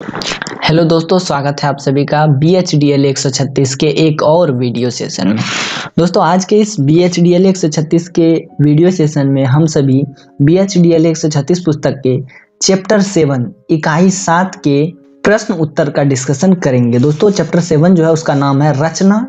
Hello दोस्तों, स्वागत है आप सभी का BHDL 136 के एक और वीडियो सेशन में। दोस्तों, आज के इस BHDL 136 के वीडियो सेशन में हम सभी BHDL 136 पुस्तक के चैप्टर 7 इकाई 7 के प्रश्न उत्तर का डिस्कशन करेंगे। दोस्तों, चैप्टर 7 जो है उसका नाम है रचना,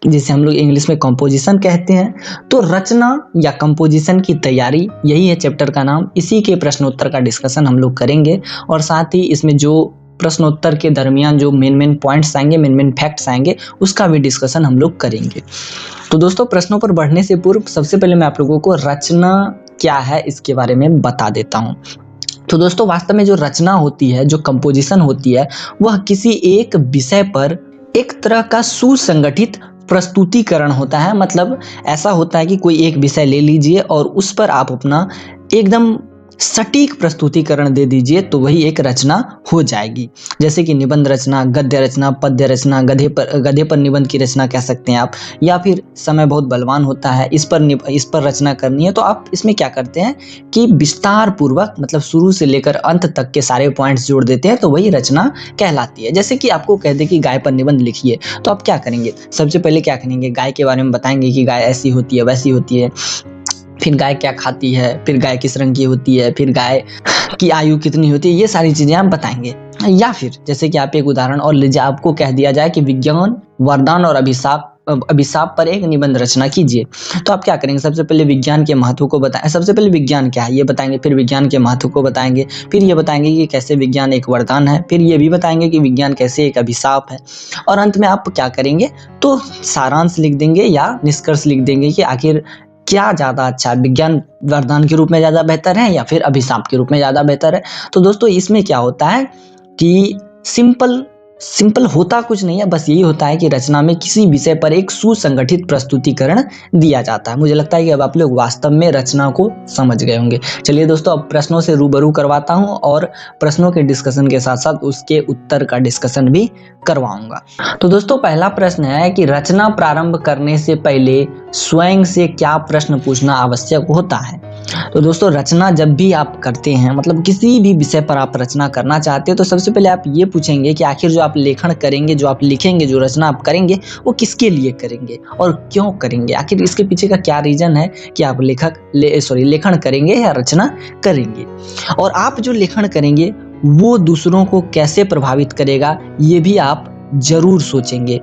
जिसे हम लोग इंग्लिश में कंपोजिशन कहते हैं। तो रचना या कंपोजिशन की तैयारी, यही है चैप्टर का नाम। इसी के प्रश्न उत्तर का डिस्कशन हम लोग करेंगे और साथ ही इसमें जो प्रश्नोत्तर के दरमियान जो मेन पॉइंट्स आएंगे, मेन फैक्ट्स आएंगे, उसका भी डिस्कशन हम लोग करेंगे। तो दोस्तों, प्रश्नों पर बढ़ने से पूर्व सबसे पहले मैं आप लोगों को रचना क्या है इसके बारे में बता देता हूँ। तो दोस्तों, वास्तव में जो रचना होती है, जो कंपोजिशन होती है, वह किसी एक विषय पर एक तरह का सुसंगठित प्रस्तुतिकरण होता है। मतलब ऐसा होता है कि कोई एक विषय ले लीजिए और उस पर आप अपना एकदम सटीक प्रस्तुतिकरण दे दीजिए, तो वही एक रचना हो जाएगी। जैसे कि निबंध रचना, गद्य रचना, पद्य रचना, गधे पर निबंध की रचना कह सकते हैं आप। या फिर समय बहुत बलवान होता है, इस पर रचना करनी है, तो आप इसमें क्या करते हैं कि विस्तार पूर्वक, मतलब शुरू से लेकर अंत तक के सारे पॉइंट्स जोड़ देते हैं, तो वही रचना कहलाती है। जैसे कि आपको कह दे कि गाय पर निबंध लिखिए, तो आप क्या करेंगे? सबसे पहले क्या करेंगे? गाय के बारे में बताएंगे कि गाय ऐसी होती है, वैसी होती है, फिर गाय क्या खाती है, फिर गाय किस रंग की होती है, फिर गाय की आयु कितनी होती है, ये सारी चीजें आप बताएंगे। या फिर जैसे कि आप एक उदाहरण और लीजिए, आपको कह दिया जाए कि विज्ञान, वरदान और अभिशाप पर एक निबंध रचना कीजिए, तो आप क्या करेंगे? सबसे पहले विज्ञान के महत्व को बताएं। सबसे पहले विज्ञान क्या है ये बताएंगे, फिर विज्ञान के महत्व को बताएंगे, फिर ये बताएंगे कि कैसे विज्ञान एक वरदान है, फिर ये भी बताएंगे कि विज्ञान कैसे एक अभिशाप है, और अंत में आप क्या करेंगे? तो सारांश लिख देंगे या निष्कर्ष लिख देंगे कि आखिर क्या ज्यादा अच्छा है, विज्ञान वरदान के रूप में ज्यादा बेहतर है या फिर अभिशाप के रूप में ज्यादा बेहतर है। तो दोस्तों, इसमें क्या होता है कि सिंपल होता कुछ नहीं है, बस यही होता है कि रचना में किसी विषय पर एक सुसंगठित प्रस्तुतिकरण दिया जाता है। मुझे लगता है कि अब आप लोग वास्तव में रचना को समझ गए होंगे। चलिए दोस्तों, अब प्रश्नों से रूबरू करवाता हूं और प्रश्नों के डिस्कशन के साथ साथ उसके उत्तर का डिस्कशन भी करवाऊंगा। तो दोस्तों, पहला प्रश्न है कि रचना प्रारंभ करने से पहले स्वयं से क्या प्रश्न पूछना आवश्यक होता है? तो दोस्तों, रचना जब भी आप करते हैं, मतलब किसी भी विषय पर आप रचना करना चाहते हो, तो सबसे पहले आप ये पूछेंगे कि आखिर जो आप लेखन करेंगे, जो आप लिखेंगे, जो रचना आप करेंगे, वो किसके लिए करेंगे और क्यों करेंगे? आखिर इसके पीछे का क्या रीजन है कि आप लेखन करेंगे या रचना करेंगे? और आप जो लेखन करेंगे वो दूसरों को कैसे प्रभावित करेगा, ये भी आप जरूर सोचेंगे।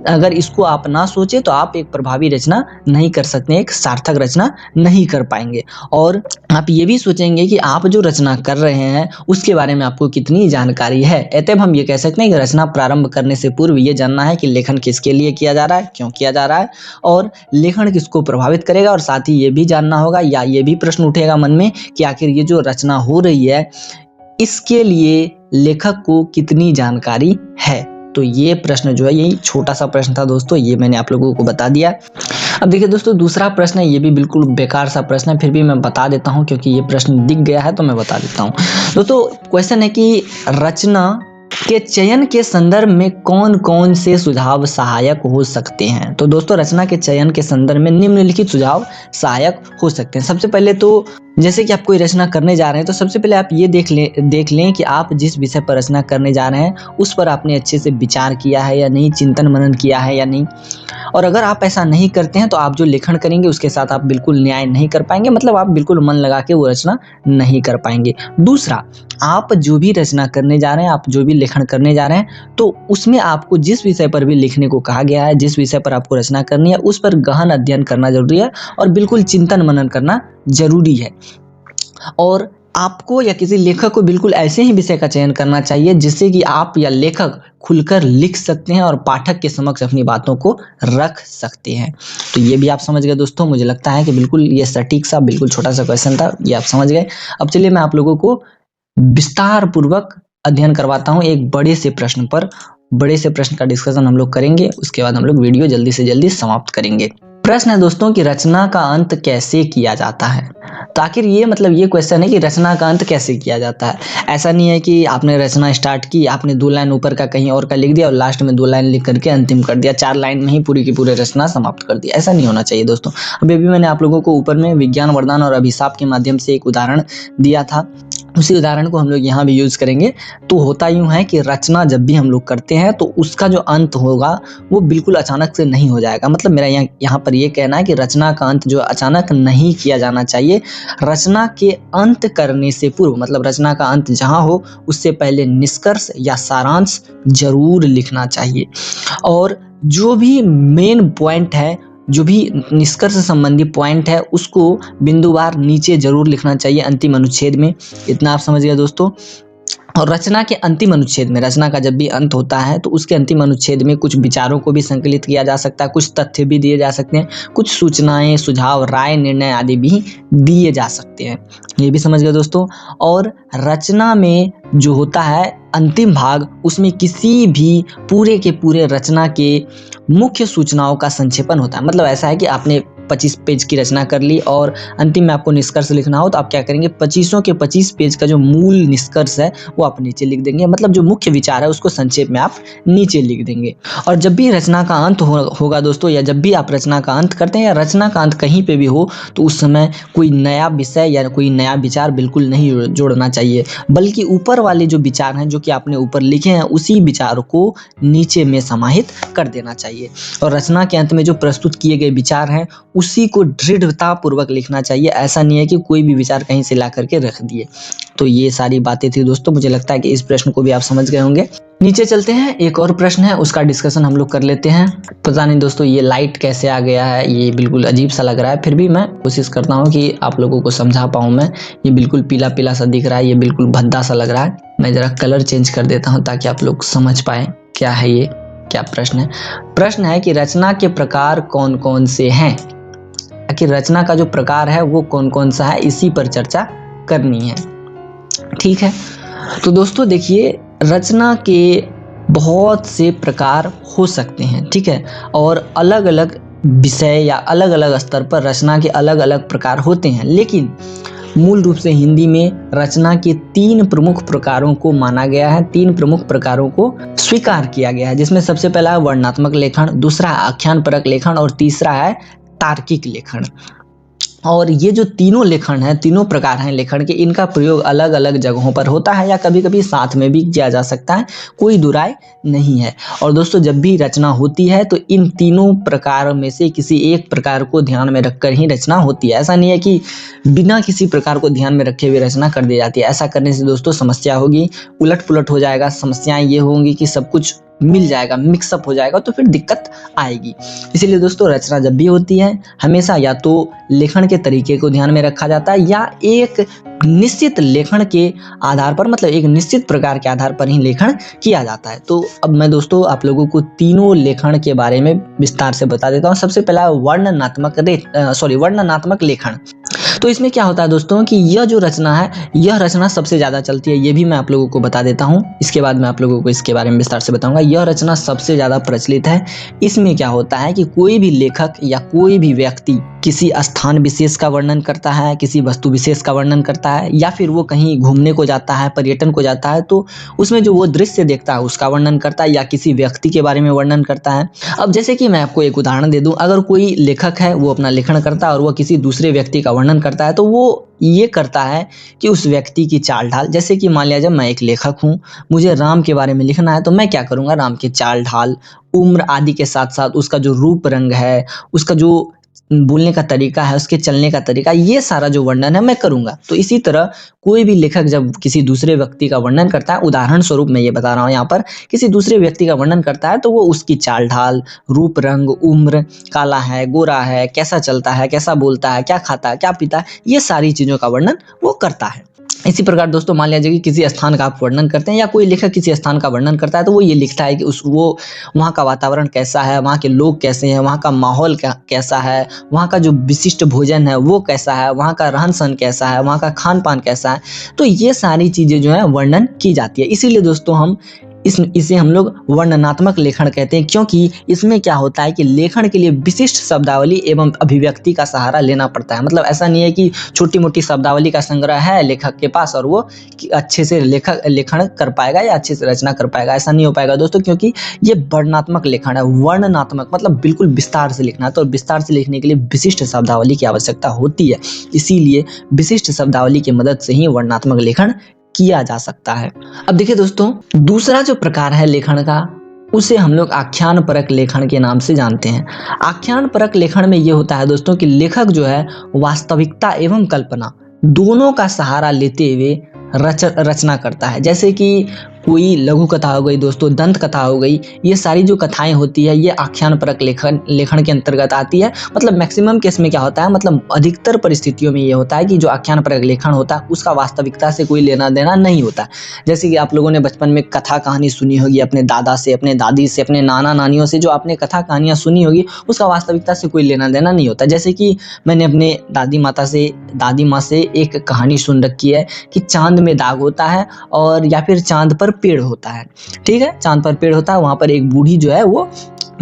अगर इसको आप ना सोचे तो आप एक प्रभावी रचना नहीं कर सकते, एक सार्थक रचना नहीं कर पाएंगे। और आप ये भी सोचेंगे कि आप जो रचना कर रहे हैं उसके बारे में आपको कितनी जानकारी है। अतः हम ये कह सकते हैं कि रचना प्रारंभ करने से पूर्व ये जानना है कि लेखन किसके लिए किया जा रहा है, क्यों किया जा रहा है, और लेखन किसको प्रभावित करेगा। और साथ ही ये भी जानना होगा, या ये भी प्रश्न उठेगा मन में कि आखिर ये जो रचना हो रही है इसके लिए लेखक को कितनी जानकारी है। तो ये प्रश्न जो है, यही छोटा सा प्रश्न था दोस्तों, ये मैंने आप लोगों को बता दिया। अब देखिए दोस्तों, दूसरा प्रश्न है, ये भी बिल्कुल बेकार सा प्रश्न है, फिर भी मैं बता देता हूँ क्योंकि ये प्रश्न दिख गया है तो मैं बता देता हूँ। दोस्तों, क्वेश्चन है कि रचना के चयन के संदर्भ में कौन कौन से सुझाव सहायक हो सकते हैं? तो दोस्तों, रचना के चयन के संदर्भ में निम्नलिखित सुझाव सहायक हो सकते हैं। सबसे पहले तो जैसे कि आप कोई रचना करने जा रहे हैं, तो सबसे पहले आप ये देख लें कि आप जिस विषय पर रचना करने जा रहे हैं उस पर आपने अच्छे से विचार किया है या नहीं, चिंतन मनन किया है या नहीं। और अगर आप ऐसा नहीं करते हैं तो आप जो लेखन करेंगे उसके साथ आप बिल्कुल न्याय नहीं कर पाएंगे, मतलब आप बिल्कुल मन लगा के वो रचना नहीं कर पाएंगे। दूसरा, आप जो भी रचना करने जा रहे हैं, आप जो भी लेखन करने जा रहे हैं, तो उसमें आपको जिस विषय पर भी लिखने को कहा गया है, जिस विषय पर आपको रचना करनी है, उस पर गहन अध्ययन करना जरूरी है और बिल्कुल चिंतन मनन करना जरूरी है। और आपको या किसी लेखक को बिल्कुल ऐसे ही विषय का चयन करना चाहिए जिससे कि आप या लेखक खुलकर लिख सकते हैं और पाठक के समक्ष अपनी बातों को रख सकते हैं। तो ये भी आप समझ गए दोस्तों। मुझे लगता है कि बिल्कुल ये सटीक सा, बिल्कुल छोटा सा क्वेश्चन था, ये आप समझ गए। अब चलिए मैं आप लोगों को विस्तार पूर्वक अध्ययन करवाता हूँ एक बड़े से प्रश्न पर। बड़े से प्रश्न का डिस्कशन हम लोग करेंगे, उसके बाद हम लोग वीडियो जल्दी से जल्दी समाप्त करेंगे। प्रश्न है दोस्तों कि रचना का अंत कैसे किया जाता है? तो आखिर ये मतलब ये क्वेश्चन है कि रचना का अंत कैसे किया जाता है। ऐसा नहीं है कि आपने रचना स्टार्ट की, आपने 2 लाइन ऊपर का कहीं और का लिख दिया और लास्ट में 2 लाइन लिख करके अंतिम कर दिया, 4 लाइन में ही पूरी की पूरी रचना समाप्त कर दिया। ऐसा नहीं होना चाहिए दोस्तों। अभी मैंने आप लोगों को ऊपर में विज्ञान, वरदान और अभिशाप के माध्यम से एक उदाहरण दिया था। उसी उदाहरण को हम लोग यहाँ भी यूज़ करेंगे। तो होता यूँ है कि रचना जब भी हम लोग करते हैं तो उसका जो अंत होगा वो बिल्कुल अचानक से नहीं हो जाएगा। मतलब मेरा यहाँ पर ये कहना है कि रचना का अंत जो अचानक नहीं किया जाना चाहिए। रचना के अंत करने से पूर्व, मतलब रचना का अंत जहाँ हो उससे पहले निष्कर्ष या सारांश ज़रूर लिखना चाहिए। और जो भी मेन पॉइंट है, जो भी निष्कर्ष संबंधी पॉइंट है, उसको बिंदुवार नीचे जरूर लिखना चाहिए अंतिम अनुच्छेद में। इतना आप समझ गए दोस्तों। और रचना के अंतिम अनुच्छेद में, रचना का जब भी अंत होता है तो उसके अंतिम अनुच्छेद में कुछ विचारों को भी संकलित किया जा सकता है, कुछ तथ्य भी दिए जा सकते हैं, कुछ सूचनाएं, सुझाव, राय, निर्णय आदि भी दिए जा सकते हैं। ये भी समझ गए दोस्तों। और रचना में जो होता है अंतिम भाग, उसमें किसी भी पूरे के पूरे रचना के मुख्य सूचनाओं का संक्षेपण होता है। मतलब ऐसा है कि आपने 25 पेज की रचना कर ली और अंतिम में आपको निष्कर्ष लिखना हो तो आप क्या करेंगे, 25 के 25 पेज का जो मूल निष्कर्ष है वो आप नीचे लिख देंगे। मतलब जो मुख्य विचार है उसको संक्षेप में आप नीचे लिख देंगे। और जब भी रचना का अंत होगा दोस्तों, या जब भी आप रचना का अंत करते हैं या रचना का अंत कहीं पे भी हो, तो उस समय कोई नया विषय या कोई नया विचार बिल्कुल नहीं जोड़ना चाहिए, बल्कि ऊपर वाले जो विचार हैं जो कि आपने ऊपर लिखे हैं उसी विचार को नीचे में समाहित कर देना चाहिए। और रचना के अंत में जो प्रस्तुत किए गए विचार हैं उसी को दृढ़ता पूर्वक लिखना चाहिए। ऐसा नहीं है कि कोई भी विचार कहीं से ला करके रख दिए। तो ये सारी बातें थी दोस्तों। मुझे लगता है कि इस प्रश्न को भी आप समझ गए होंगे। नीचे चलते हैं, एक और प्रश्न है, उसका डिस्कशन हम लोग कर लेते हैं। पता नहीं दोस्तों ये लाइट कैसे आ गया है, ये बिल्कुल अजीब सा लग रहा है, फिर भी मैं कोशिश करता हूँ कि आप लोगों को समझा पाऊँ मैं। ये बिल्कुल पीला पीला सा दिख रहा है, ये बिल्कुल भद्दा सा लग रहा है। मैं जरा कलर चेंज कर देता हूँ ताकि आप लोग समझ पाए क्या है ये, क्या प्रश्न है। प्रश्न है कि रचना के प्रकार कौन कौन से हैं, कि रचना का जो प्रकार है वो कौन कौन सा है, इसी पर चर्चा करनी है। ठीक है, तो दोस्तों देखिए, रचना के बहुत से प्रकार हो सकते हैं, ठीक है, और अलग अलग विषय या अलग अलग स्तर पर रचना के अलग अलग प्रकार होते हैं। लेकिन मूल रूप से हिंदी में रचना के 3 प्रमुख प्रकारों को माना गया है, 3 प्रमुख प्रकारों को स्वीकार किया गया है, जिसमें सबसे पहला है वर्णनात्मक लेखन, दूसरा आख्यान परक लेखन और तीसरा है तार्किक लेखन। और ये जो तीनों लेखन है, तीनों प्रकार हैं लेखन के, इनका प्रयोग अलग अलग जगहों पर होता है या कभी कभी साथ में भी किया जा सकता है, कोई दुराय नहीं है। और दोस्तों जब भी रचना होती है तो इन तीनों प्रकार में से किसी एक प्रकार को ध्यान में रखकर ही रचना होती है। ऐसा नहीं है कि बिना किसी प्रकार को ध्यान में रखे हुए रचना कर दी जाती है। ऐसा करने से दोस्तों समस्या होगी, उलट पुलट हो जाएगा। समस्याएं ये होंगी कि सब कुछ मिल जाएगा, मिक्सअप हो जाएगा, तो फिर दिक्कत आएगी। इसीलिए दोस्तों रचना जब भी होती है हमेशा या तो लेखन के तरीके को ध्यान में रखा जाता है या एक निश्चित लेखन के आधार पर, मतलब एक निश्चित प्रकार के आधार पर ही लेखन किया जाता है। तो अब मैं दोस्तों आप लोगों को तीनों लेखन के बारे में विस्तार से बता देता हूँ। सबसे पहला वर्णनात्मक लेखन। तो इसमें क्या होता है दोस्तों कि यह जो रचना है, यह रचना सबसे ज़्यादा चलती है, ये भी मैं आप लोगों को बता देता हूँ। इसके बाद मैं आप लोगों को इसके बारे में विस्तार से बताऊंगा। यह रचना सबसे ज़्यादा प्रचलित है। इसमें क्या होता है कि कोई भी लेखक या कोई भी व्यक्ति किसी स्थान विशेष का वर्णन करता है, किसी वस्तु विशेष का वर्णन करता है, या फिर वो कहीं घूमने को जाता है, पर्यटन को जाता है, तो उसमें जो वो दृश्य देखता है उसका वर्णन करता है, या किसी व्यक्ति के बारे में वर्णन करता है। अब जैसे कि मैं आपको एक उदाहरण दे दूं, अगर कोई लेखक है वो अपना लेखन करता है और वह किसी दूसरे व्यक्ति का वर्णन करता है, तो वो ये करता है कि उस व्यक्ति की चाल ढाल, जैसे कि मान लिया जब मैं एक लेखक हूँ, मुझे राम के बारे में लिखना है, तो मैं क्या करूँगा, राम की चाल ढाल, उम्र आदि के साथ साथ उसका जो रूप रंग है, उसका जो बोलने का तरीका है, उसके चलने का तरीका, ये सारा जो वर्णन है मैं करूंगा। तो इसी तरह कोई भी लेखक जब किसी दूसरे व्यक्ति का वर्णन करता है, उदाहरण स्वरूप मैं ये बता रहा हूँ यहाँ पर, किसी दूसरे व्यक्ति का वर्णन करता है, तो वो उसकी चाल ढाल, रूप रंग, उम्र, काला है, गोरा है, कैसा चलता है, कैसा बोलता है, क्या खाता है, क्या पीता है, ये सारी चीज़ों का वर्णन वो करता है। इसी प्रकार दोस्तों मान लीजिए कि किसी स्थान का आप वर्णन करते हैं या कोई लेखक किसी स्थान का वर्णन करता है, तो वो ये लिखता है कि वो वहाँ का वातावरण कैसा है, वहाँ के लोग कैसे हैं, वहाँ का माहौल कैसा है, वहाँ का जो विशिष्ट भोजन है वो कैसा है, वहाँ का रहन सहन कैसा है, वहाँ का खान पान कैसा है। तो ये सारी चीज़ें जो है वर्णन की जाती है। इसीलिए दोस्तों हम इसे हम लोग वर्णनात्मक लेखन कहते हैं, क्योंकि इसमें क्या होता है कि लेखन के लिए विशिष्ट शब्दावली एवं अभिव्यक्ति का सहारा लेना पड़ता है। मतलब ऐसा नहीं है कि छोटी मोटी शब्दावली का संग्रह है लेखक के पास और वो अच्छे से लेखन कर पाएगा या अच्छे से रचना कर पाएगा, ऐसा नहीं हो पाएगा दोस्तों, क्योंकि ये वर्णनात्मक लेखन है। वर्णनात्मक मतलब बिल्कुल विस्तार से लिखना है, तो विस्तार से लिखने के लिए विशिष्ट शब्दावली की आवश्यकता होती है, इसीलिए विशिष्ट शब्दावली की मदद से ही वर्णनात्मक लेखन किया जा सकता है। अब देखिए दोस्तों, दूसरा जो प्रकार है लेखन का, उसे हम लोग आख्यान परक लेखन के नाम से जानते हैं। आख्यान परक लेखन में ये होता है दोस्तों कि लेखक जो है वास्तविकता एवं कल्पना दोनों का सहारा लेते हुए रचना करता है। जैसे कि कोई लघु कथा हो गई दोस्तों, दंत कथा हो गई, ये सारी जो कथाएं होती है ये आख्यान परक लेखन के अंतर्गत आती है। मतलब मैक्सिमम केस में क्या होता है, मतलब अधिकतर परिस्थितियों में ये होता है कि जो आख्यान परक लेखन होता है उसका वास्तविकता से कोई लेना देना नहीं होता। जैसे कि आप लोगों ने बचपन में कथा कहानी सुनी होगी अपने दादा से, अपने दादी से, अपने नाना नानियों से, जो आपने कथा कहानियाँ सुनी होगी उसका वास्तविकता से कोई लेना देना नहीं होता। जैसे कि मैंने अपने दादी माँ से एक कहानी सुन रखी है कि चांद में दाग होता है और या फिर चांद पर पेड़ होता है। ठीक है, चांद पर पेड़ होता है, वहां पर एक बूढ़ी जो है वो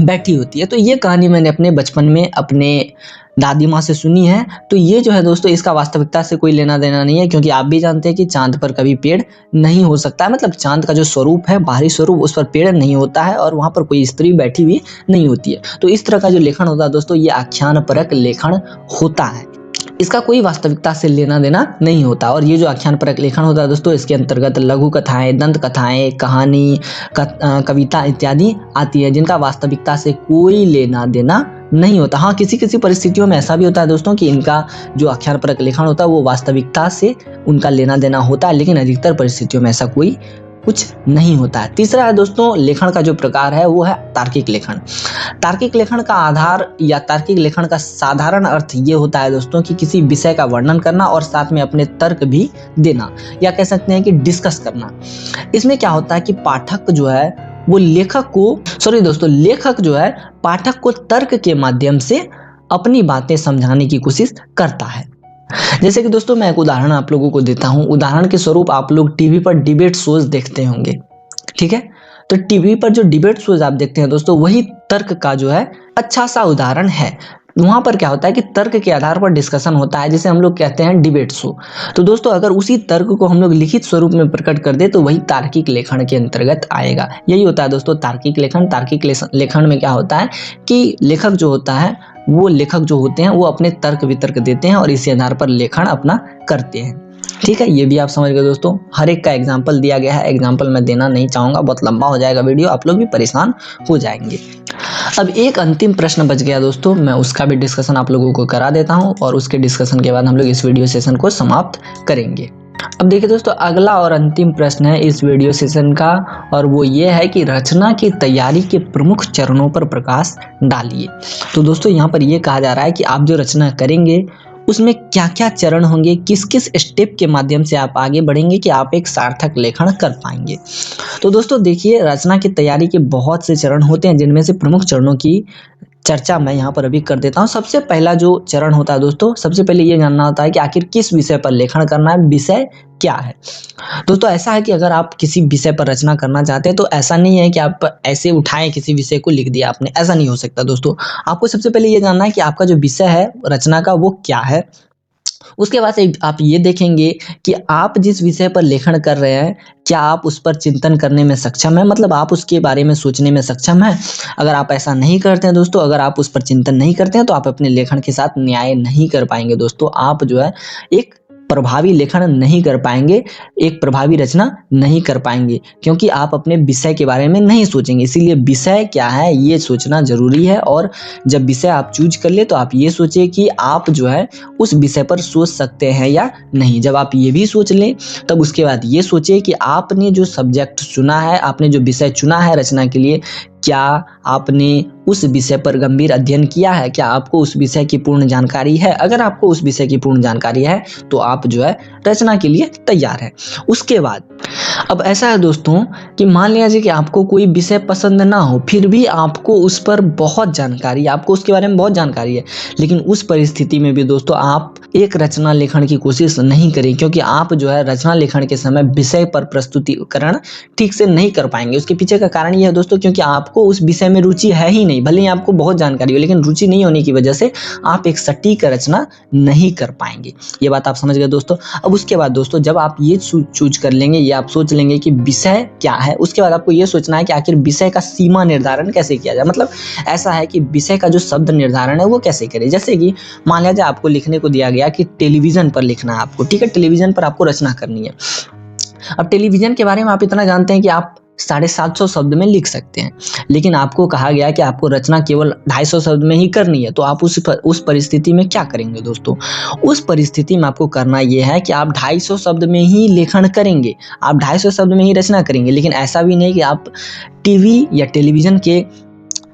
बैठी होती है। तो ये कहानी मैंने अपने बचपन में अपने दादी माँ से सुनी है। तो ये जो है दोस्तों, इसका वास्तविकता से कोई लेना देना नहीं है, क्योंकि आप भी जानते हैं कि चांद पर कभी पेड़ नहीं हो सकता है। मतलब चांद का जो स्वरूप है, बाहरी स्वरूप, उस पर पेड़ नहीं होता है और वहां पर कोई स्त्री बैठी हुई नहीं होती है। तो इस तरह का जो लेखन होता है दोस्तों, ये आख्यान परक लेखन होता है। इसका कोई वास्तविकता से लेना देना नहीं होता। और ये जो आख्यान परक लेखन होता है दोस्तों, इसके अंतर्गत लघु कथाएं, दंत कथाएं, कहानी, कविता इत्यादि आती है, जिनका वास्तविकता से कोई लेना देना नहीं होता। हाँ, किसी किसी परिस्थितियों में ऐसा भी होता है दोस्तों कि इनका जो आख्यान परक लेखन होता है वो वास्तविकता से उनका लेना देना होता है, लेकिन अधिकतर परिस्थितियों में ऐसा कोई कुछ नहीं होता है। तीसरा है दोस्तों लेखन का जो प्रकार है वो है तार्किक लेखन। तार्किक लेखन का आधार या तार्किक लेखन का साधारण अर्थ ये होता है दोस्तों कि किसी विषय का वर्णन करना और साथ में अपने तर्क भी देना, या कह सकते हैं कि डिस्कस करना। इसमें क्या होता है कि पाठक जो है वो लेखक जो है पाठक को तर्क के माध्यम से अपनी बातें समझाने की कोशिश करता है। जैसे कि दोस्तों मैं एक उदाहरण आप लोगों को देता हूं। उदाहरण के स्वरूप आप लोग टीवी पर डिबेट शोज देखते होंगे, ठीक है। तो टीवी पर जो डिबेट शोज आप देखते हैं दोस्तों, वही तर्क का जो है अच्छा सा उदाहरण है। वहां पर क्या होता है कि तर्क के आधार पर डिस्कशन होता है, जिसे हम लोग कहते हैं डिबेट शो। तो दोस्तों अगर उसी तर्क को हम लोग लिखित स्वरूप में प्रकट कर दे तो वही तार्किक लेखन के अंतर्गत आएगा। यही होता है दोस्तों तार्किक लेखन। तार्किक लेखन में क्या होता है कि लेखक जो होते हैं वो अपने तर्क वितर्क देते हैं और इसी आधार पर लेखन अपना करते हैं। ठीक है, ये भी आप समझ गए दोस्तों। हर एक का एग्जाम्पल दिया गया है, एग्जाम्पल मैं देना नहीं चाहूंगा, बहुत लंबा हो जाएगा वीडियो, आप लोग भी परेशान हो जाएंगे। अब एक अंतिम प्रश्न बच गया दोस्तों, मैं उसका भी डिस्कशन आप लोगों को करा देता हूं और उसके डिस्कशन के बाद हम लोग इस वीडियो सेशन को समाप्त करेंगे। अब देखिए दोस्तों, अगला और अंतिम प्रश्न है इस वीडियो सेशन का, और वो ये है कि रचना की तैयारी के प्रमुख चरणों पर प्रकाश डालिए। तो दोस्तों यहाँ पर ये कहा जा रहा है कि आप जो रचना करेंगे उसमें क्या क्या चरण होंगे, किस किस स्टेप के माध्यम से आप आगे बढ़ेंगे कि आप एक सार्थक लेखन कर पाएंगे। तो दोस्तों देखिए, रचना की तैयारी के बहुत से चरण होते हैं, जिनमें से प्रमुख चरणों की चर्चा मैं यहाँ पर अभी कर देता हूँ। सबसे पहला जो चरण होता है दोस्तों, सबसे पहले ये जानना होता है कि आखिर किस विषय पर लेखन करना है, विषय क्या है। दोस्तों ऐसा है कि अगर आप किसी विषय पर रचना करना चाहते हैं तो ऐसा नहीं है कि आप ऐसे उठाएं किसी विषय को लिख दिया आपने, ऐसा नहीं हो सकता दोस्तों। आपको सबसे पहले ये जानना है कि आपका जो विषय है रचना का वो क्या है। उसके बाद से आप ये देखेंगे कि आप जिस विषय पर लेखन कर रहे हैं क्या आप उस पर चिंतन करने में सक्षम है, मतलब आप उसके बारे में सोचने में सक्षम है। अगर आप ऐसा नहीं करते हैं दोस्तों, अगर आप उस पर चिंतन नहीं करते हैं तो आप अपने लेखन के साथ न्याय नहीं कर पाएंगे दोस्तों। आप जो है एक प्रभावी लेखन नहीं कर पाएंगे, एक प्रभावी रचना नहीं कर पाएंगे, क्योंकि आप अपने विषय के बारे में नहीं सोचेंगे। इसीलिए विषय क्या है ये सोचना जरूरी है, और जब विषय आप चूज कर ले तो आप ये सोचिए कि आप जो है उस विषय पर सोच सकते हैं या नहीं। जब आप ये भी सोच लें तब उसके बाद ये सोचिए कि आपने जो सब्जेक्ट चुना है, आपने जो विषय चुना है रचना के लिए, क्या आपने उस विषय पर गंभीर अध्ययन किया है, क्या आपको उस विषय की पूर्ण जानकारी है। अगर आपको उस विषय की पूर्ण जानकारी है तो आप जो है रचना के लिए तैयार है। उसके बाद अब ऐसा है दोस्तों कि मान लिया जाए कि आपको कोई विषय पसंद ना हो, फिर भी आपको उस पर बहुत जानकारी, आपको उसके बारे में बहुत जानकारी है, लेकिन उस परिस्थिति में भी दोस्तों आप एक रचना लेखन की कोशिश नहीं करें, क्योंकि आप जो है रचना लेखन के समय विषय पर प्रस्तुतिकरण ठीक से नहीं कर पाएंगे। उसके पीछे का कारण यह है दोस्तों, क्योंकि आपको उस विषय में रुचि है ही नहीं। भले ही आपको बहुत जानकारी हो, लेकिन रुचि नहीं होने की वजह से आप एक सटीक रचना नहीं कर पाएंगे। ये बात आप समझ गए दोस्तों। अब उसके बाद दोस्तों जब आप ये चूज कर लेंगे, ये आप सोच लेंगे कि विषय क्या है, उसके बाद आपको ये सोचना है कि आखिर विषय का सीमा निर्धारण कैसे किया जाए। मतलब ऐसा है कि विषय का जो शब्द निर्धारण है वो कैसे करें। जैसे कि मान लिया जाए आपको लिखने को दिया गया कि टेलीविजन पर लिखना है आपको, ठीक है, टेलीविजन पर आपको रचना करनी है। अब टेलीविजन के बारे में आप इतना जानते हैं कि आप 750 शब्द में लिख सकते हैं, लेकिन आपको कहा गया कि आपको रचना केवल 250 शब्द में ही करनी है, तो आप उस परिस्थिति में क्या करेंगे दोस्तों। उस परिस्थिति में आपको करना यह है कि आप 250 शब्द में ही लेखन करेंगे, आप 250 शब्द में ही रचना करेंगे। लेकिन ऐसा भी नहीं कि आप टीवी या टेलीविजन के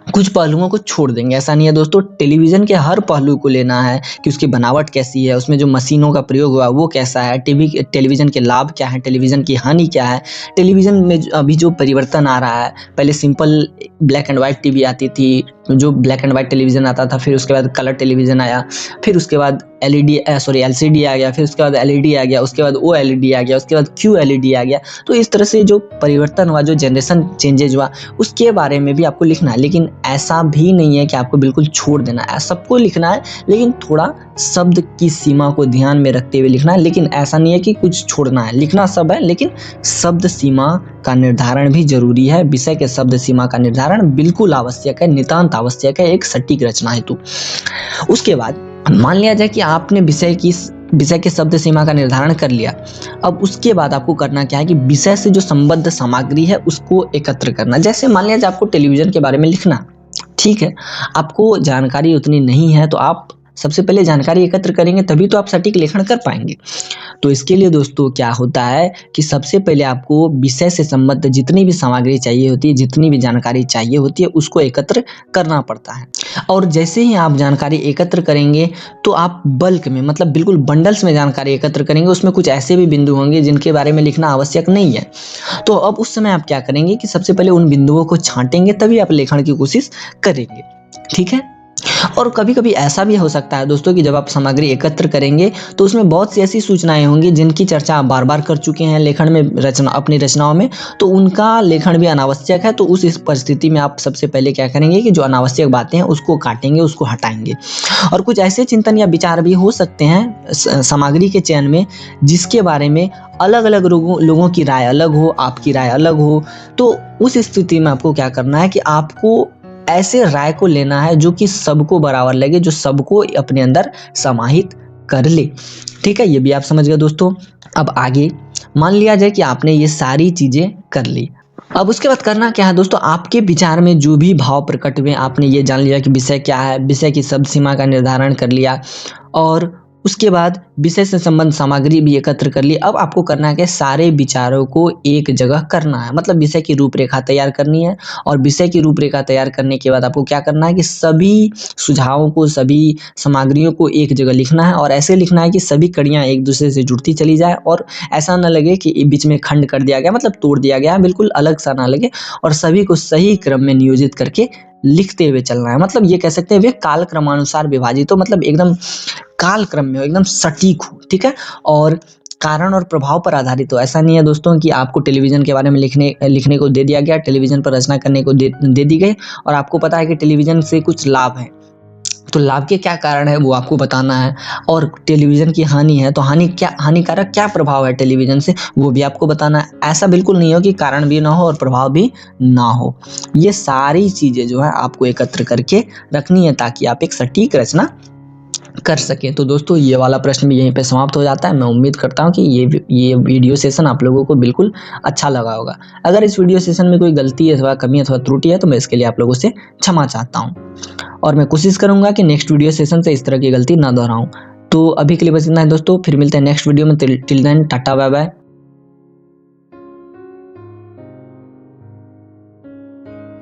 कुछ पहलुओं को छोड़ देंगे, ऐसा नहीं है दोस्तों। टेलीविजन के हर पहलू को लेना है कि उसकी बनावट कैसी है, उसमें जो मशीनों का प्रयोग हुआ वो कैसा है, टेलीविजन के लाभ क्या है, टेलीविजन की हानि क्या है, टेलीविजन में अभी जो परिवर्तन आ रहा है। पहले simple black and white TV आती थी, जो ब्लैक एंड वाइट टेलीविजन आता था, फिर उसके बाद कलर टेलीविजन आया, फिर उसके बाद एलसीडी आ गया, फिर उसके बाद एलईडी आ गया, उसके बाद ओएलईडी आ गया, उसके बाद क्यूएलईडी आ गया। तो इस तरह से जो परिवर्तन हुआ, जो जनरेशन चेंजेज हुआ, उसके बारे में भी आपको लिखना है। लेकिन ऐसा भी नहीं है कि आपको बिल्कुल छोड़ देना है, सबको लिखना है, लेकिन थोड़ा शब्द की सीमा को ध्यान में रखते हुए लिखना है। लेकिन ऐसा नहीं है कि कुछ छोड़ना है, लिखना सब है, लेकिन शब्द सीमा का निर्धारण भी जरूरी है। विषय के शब्द सीमा का निर्धारण बिल्कुल आवश्यक है, नितांत आवश्यक है एक सटीक रचना हेतु। उसके बाद मान लिया जाए कि आपने विषय के शब्द सीमा का निर्धारण कर लिया। अब उसके बाद आपको करना क्या है कि विषय से जो संबद्ध सामग्री है उसको एकत्र करना। जैसे मान लिया जाए आपको टेलीविजन के बारे में लिखना, ठीक है, आपको जानकारी उतनी नहीं है, तो आप सबसे पहले जानकारी एकत्र करेंगे, तभी तो आप सटीक लेखन कर पाएंगे। तो इसके लिए दोस्तों क्या होता है कि सबसे पहले आपको विषय से संबद्ध जितनी भी सामग्री चाहिए होती है, जितनी भी जानकारी चाहिए होती है, उसको एकत्र करना पड़ता है। और जैसे ही आप जानकारी एकत्र करेंगे तो आप बल्क में, मतलब बिल्कुल बंडल्स में जानकारी एकत्र करेंगे। उसमें कुछ ऐसे भी बिंदु होंगे जिनके बारे में लिखना आवश्यक नहीं है। तो अब उस समय आप क्या करेंगे कि सबसे पहले उन बिंदुओं को छांटेंगे, तभी आप लेखन की कोशिश करेंगे, ठीक है। और कभी कभी ऐसा भी हो सकता है दोस्तों कि जब आप सामग्री एकत्र करेंगे तो उसमें बहुत सी ऐसी सूचनाएं होंगी जिनकी चर्चा आप बार बार कर चुके हैं लेखन में, अपनी रचनाओं में, तो उनका लेखन भी अनावश्यक है। तो उस परिस्थिति में आप सबसे पहले क्या करेंगे कि जो अनावश्यक बातें हैं उसको काटेंगे, उसको हटाएंगे। और कुछ ऐसे चिंतन या विचार भी हो सकते हैं सामग्री के चयन में जिसके बारे में अलग अलग लोगों की राय अलग हो, आपकी राय अलग हो। तो उस स्थिति में आपको क्या करना है कि आपको ऐसे राय को लेना है जो कि सबको बराबर लगे, जो सबको अपने अंदर समाहित कर ले, ठीक है। ये भी आप समझ गए दोस्तों। अब आगे मान लिया जाए कि आपने ये सारी चीजें कर ली। अब उसके बाद करना क्या है दोस्तों, आपके विचार में जो भी भाव प्रकट हुए, आपने ये जान लिया कि विषय क्या है, विषय की शब्द सीमा का निर्धारण कर लिया, और उसके बाद विषय से संबंध सामग्री भी एकत्र कर ली। अब आपको करना है कि सारे विचारों को एक जगह करना है, मतलब विषय की रूपरेखा तैयार करनी है। और विषय की रूपरेखा तैयार करने के बाद आपको क्या करना है कि सभी सुझावों को, सभी सामग्रियों को एक जगह लिखना है, और ऐसे लिखना है कि सभी कड़ियाँ एक दूसरे से जुड़ती चली जाए और ऐसा न लगे कि बीच में खंड कर दिया गया, मतलब तोड़ दिया गया, बिल्कुल अलग सा ना लगे। और सभी को सही क्रम में नियोजित करके लिखते हुए चलना है। मतलब ये कह सकते हैं वे काल क्रमानुसार विभाजित हो, मतलब एकदम काल क्रम में हो, एकदम सटीक हो, ठीक है, और कारण और प्रभाव पर आधारित हो। ऐसा नहीं है दोस्तों कि आपको टेलीविजन के बारे में लिखने को दे दिया गया, टेलीविजन पर रचना करने को दे दी गई, और आपको पता है कि टेलीविजन से कुछ लाभ है, तो लाभ के क्या कारण है वो आपको बताना है। और टेलीविजन की हानि है, तो हानिकारक क्या प्रभाव है टेलीविजन से, वो भी आपको बताना है। ऐसा बिल्कुल नहीं हो कि कारण भी ना हो और प्रभाव भी ना हो। ये सारी चीजें जो है आपको एकत्र करके रखनी है ताकि आप एक सटीक रचना कर सकें। तो दोस्तों ये वाला प्रश्न भी यहीं पे समाप्त हो जाता है। मैं उम्मीद करता हूँ कि ये वीडियो सेशन आप लोगों को बिल्कुल अच्छा लगा होगा। अगर इस वीडियो सेशन में कोई गलती अथवा कमी अथवा त्रुटि है तो मैं इसके लिए आप लोगों से क्षमा चाहता हूँ, और मैं कोशिश करूंगा कि नेक्स्ट वीडियो सेशन से इस तरह की गलती ना दोहराऊं। तो अभी के लिए बस इतना है दोस्तों, फिर मिलते हैं नेक्स्ट वीडियो में। Till then tata bye bye.